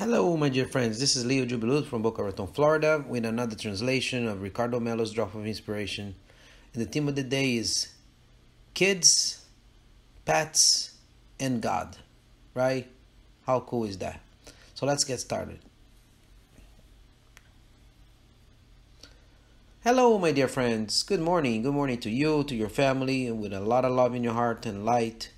Hello, my dear friends. This is Leo Jubilut from Boca Raton, Florida, with another translation of Ricardo Melo's Drop of Inspiration. And the theme of the day is kids, pets, and God. Right? How cool is that? So let's get started. Hello, my dear friends. Good morning. Good morning to you, to your family, and with a lot of love in your heart and light.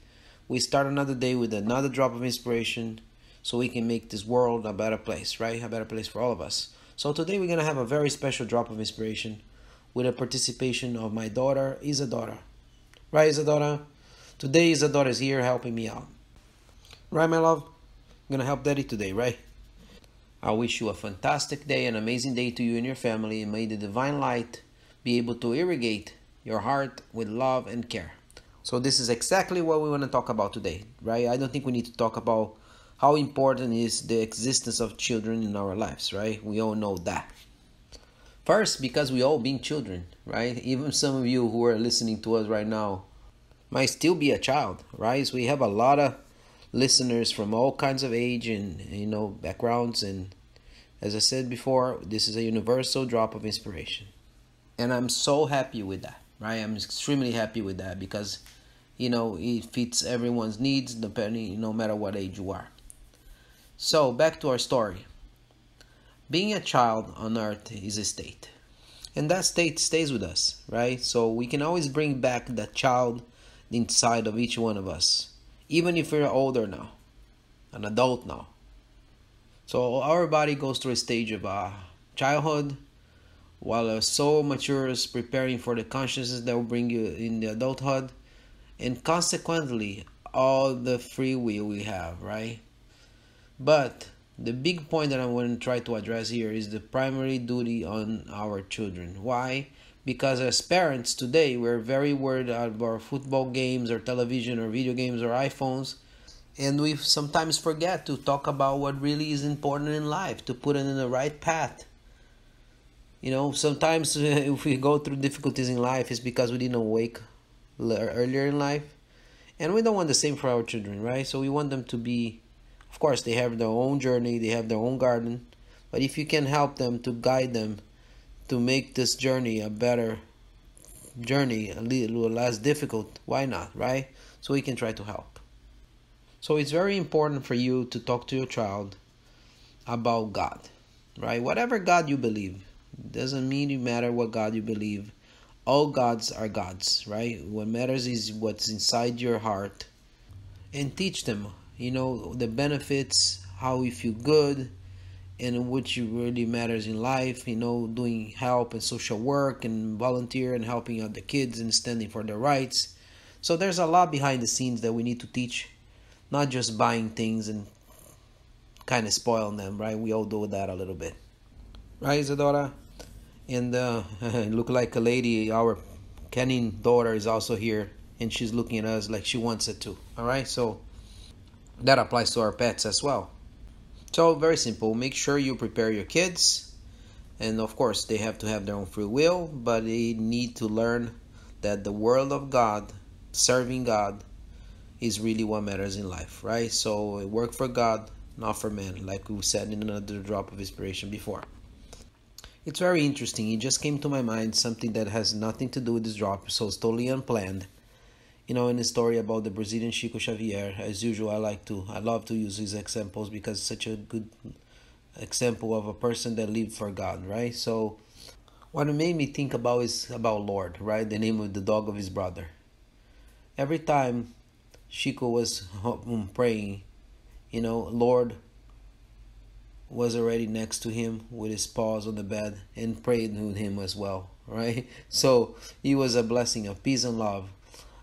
We start another day with another drop of inspiration, so we can make this world a better place, right? A better place for all of us. So today we're going to have a very special drop of inspiration with a participation of my daughter, Isadora. Right, Isadora? Today Isadora is here helping me out. Right, my love? I'm going to help Daddy today, right? I wish you a fantastic day, an amazing day to you and your family, and may the divine light be able to irrigate your heart with love and care. So this is exactly what we want to talk about today, right? I don't think we need to talk about how important is the existence of children in our lives, right? We all know that. First, because we all being children, right? Even some of you who are listening to us right now might still be a child, right? So we have a lot of listeners from all kinds of age and backgrounds, and as I said before, this is a universal drop of inspiration. And I'm so happy with that, right? I'm extremely happy with that because it fits everyone's needs depending, no matter what age you are. So, back to our story. Being a child on earth is a state. And that state stays with us, right? So we can always bring back that child inside of each one of us. Even if we're older now, an adult now. So our body goes through a stage of childhood, while our soul matures, preparing for the consciousness that will bring you in the adulthood. And consequently, all the free will we have, right? But the big point that I want to try to address here is the primary duty on our children. Why? Because as parents today, we're very worried about football games or television or video games or iPhones. And we sometimes forget to talk about what really is important in life, to put it in the right path. Sometimes if we go through difficulties in life, it's because we didn't wake earlier in life. And we don't want the same for our children, right? So we want them to be, of course, they have their own journey, they have their own garden. But if you can help them, to guide them, to make this journey a better journey, a little less difficult, why not, right? So we can try to help. So it's very important for you to talk to your child about God, right? Whatever God you believe, doesn't really matter what God you believe. All gods are gods, right? What matters is what's inside your heart. And teach them, the benefits, how you feel good, and what really matters in life, doing help and social work and volunteer and helping out the kids and standing for their rights. So there's a lot behind the scenes that we need to teach, not just buying things and kind of spoiling them, right? We all do that a little bit. Right, Isadora? And look like a lady, our Kenyan daughter is also here, and she's looking at us like she wants it too. All right, so that applies to our pets as well. So very simple. Make sure you prepare your kids, and of course they have to have their own free will, but they need to learn that the world of God, serving God, is really what matters in life, right? So work for God, not for man, like we said in another drop of inspiration before. It's very interesting. It just came to my mind something that has nothing to do with this drop, so it's totally unplanned. In the story about the Brazilian Chico Xavier, as usual, I love to use these examples because it's such a good example of a person that lived for God, right? So what it made me think about is about Lord, right? The name of the dog of his brother. Every time Chico was praying, Lord was already next to him with his paws on the bed and prayed with him as well, right? So he was a blessing of peace and love.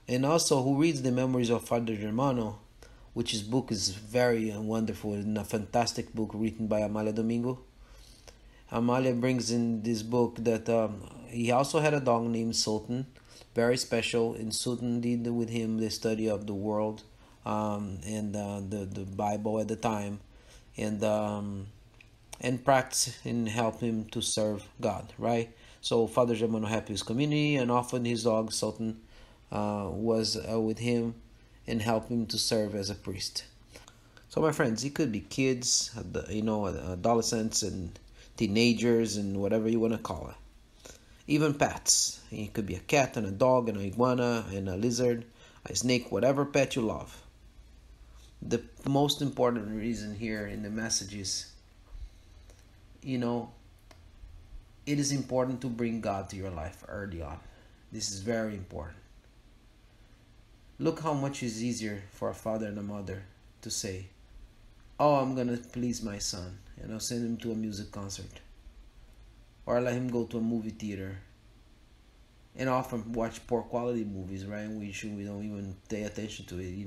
And also, who reads the memories of Father Germano, which his book is very wonderful and a fantastic book written by Amalia Domingo. Amalia brings in this book that he also had a dog named Sultan, very special, and Sultan did with him the study of the world and the Bible at the time, and practice and help him to serve God, right? So Father Germano helped his community, and often his dog Sultan was with him and helped him to serve as a priest. So my friends, it could be kids, adolescents and teenagers and whatever you want to call it. Even pets. It could be a cat and a dog and an iguana and a lizard, a snake, whatever pet you love. The most important reason here in the message is, it is important to bring God to your life early on. This is very important. Look how much it's easier for a father and a mother to say, oh, I'm going to please my son, and I'll send him to a music concert. Or let him go to a movie theater. And often watch poor quality movies, right? We don't even pay attention to it,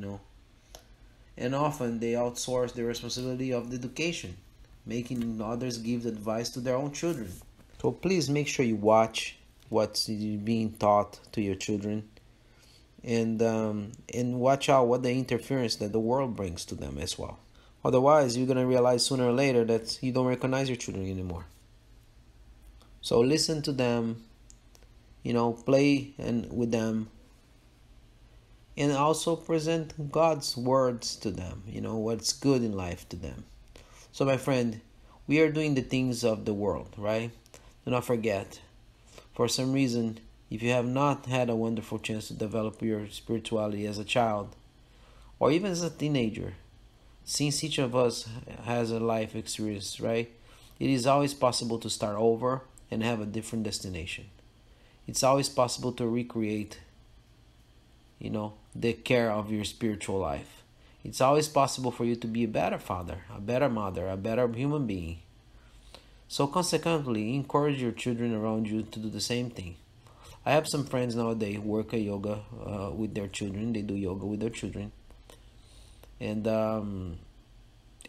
And often they outsource the responsibility of the education, making others give advice to their own children. So please make sure you watch what's being taught to your children. And watch out what the interference that the world brings to them as well. Otherwise, you're going to realize sooner or later that you don't recognize your children anymore. So listen to them, play with them. And also present God's words to them, what's good in life to them. So my friend, we are doing the things of the world, right? Do not forget, for some reason, if you have not had a wonderful chance to develop your spirituality as a child, or even as a teenager, since each of us has a life experience, right? It is always possible to start over and have a different destination. It's always possible to recreate, the care of your spiritual life. It's always possible for you to be a better father, a better mother, a better human being. So consequently, encourage your children around you to do the same thing. I have some friends nowadays who work at yoga with their children. They do yoga with their children. And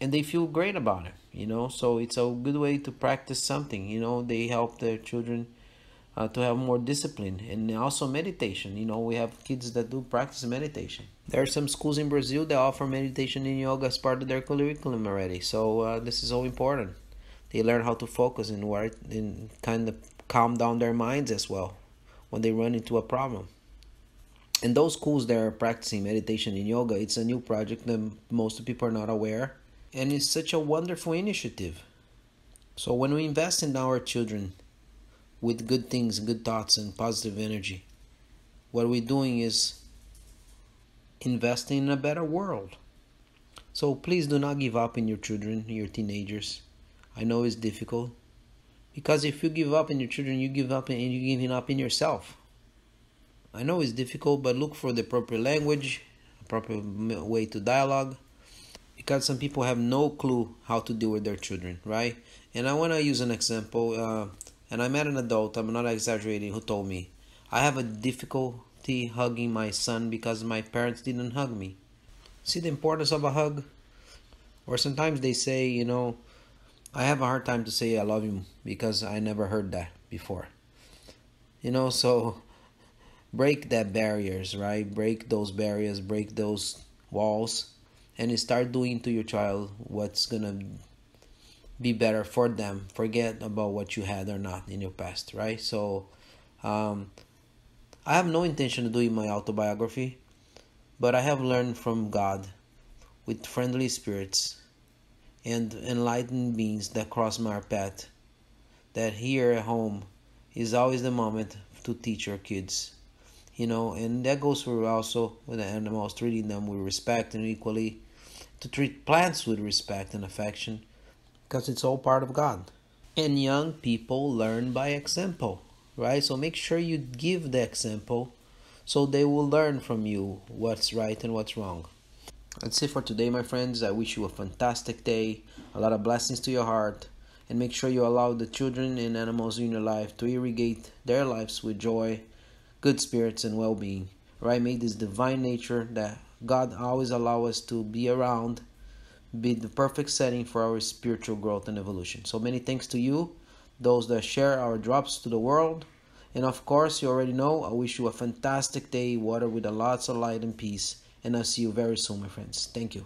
they feel great about it, so it's a good way to practice something. They help their children to have more discipline, and also meditation. We have kids that do practice meditation. There are some schools in Brazil that offer meditation and yoga as part of their curriculum already, so this is so important. They learn how to focus and work and kind of calm down their minds as well when they run into a problem. And those schools that are practicing meditation and yoga, it's a new project that most people are not aware. And it's such a wonderful initiative. So when we invest in our children with good things, good thoughts, and positive energy, what we're doing is investing in a better world. So please do not give up in your children, your teenagers. I know it's difficult. Because if you give up in your children, you give up and you're giving up in yourself. I know it's difficult, but look for the appropriate language, appropriate way to dialogue, because some people have no clue how to deal with their children, right? And I want to use an example, and I met an adult, I'm not exaggerating, who told me, I have a difficulty hugging my son because my parents didn't hug me. See the importance of a hug? Or sometimes they say, I have a hard time to say I love you because I never heard that before. So break that barriers, right? Break those barriers, break those walls, and start doing to your child what's gonna be better for them. Forget about what you had or not in your past, right? So I have no intention of doing my autobiography, but I have learned from God with friendly spirits and enlightened beings that cross my path that here at home is always the moment to teach your kids. And that goes for also with the animals, treating them with respect, and equally to treat plants with respect and affection, because it's all part of God. And young people learn by example, right? So make sure you give the example so they will learn from you what's right and what's wrong. That's it for today, my friends. I wish you a fantastic day, a lot of blessings to your heart, and make sure you allow the children and animals in your life to irrigate their lives with joy, good spirits, and well-being. Right? May this divine nature that God always allow us to be around be the perfect setting for our spiritual growth and evolution. So many thanks to you, those that share our drops to the world. And of course, you already know, I wish you a fantastic day, water with a lots of light and peace. And I'll see you very soon, my friends. Thank you.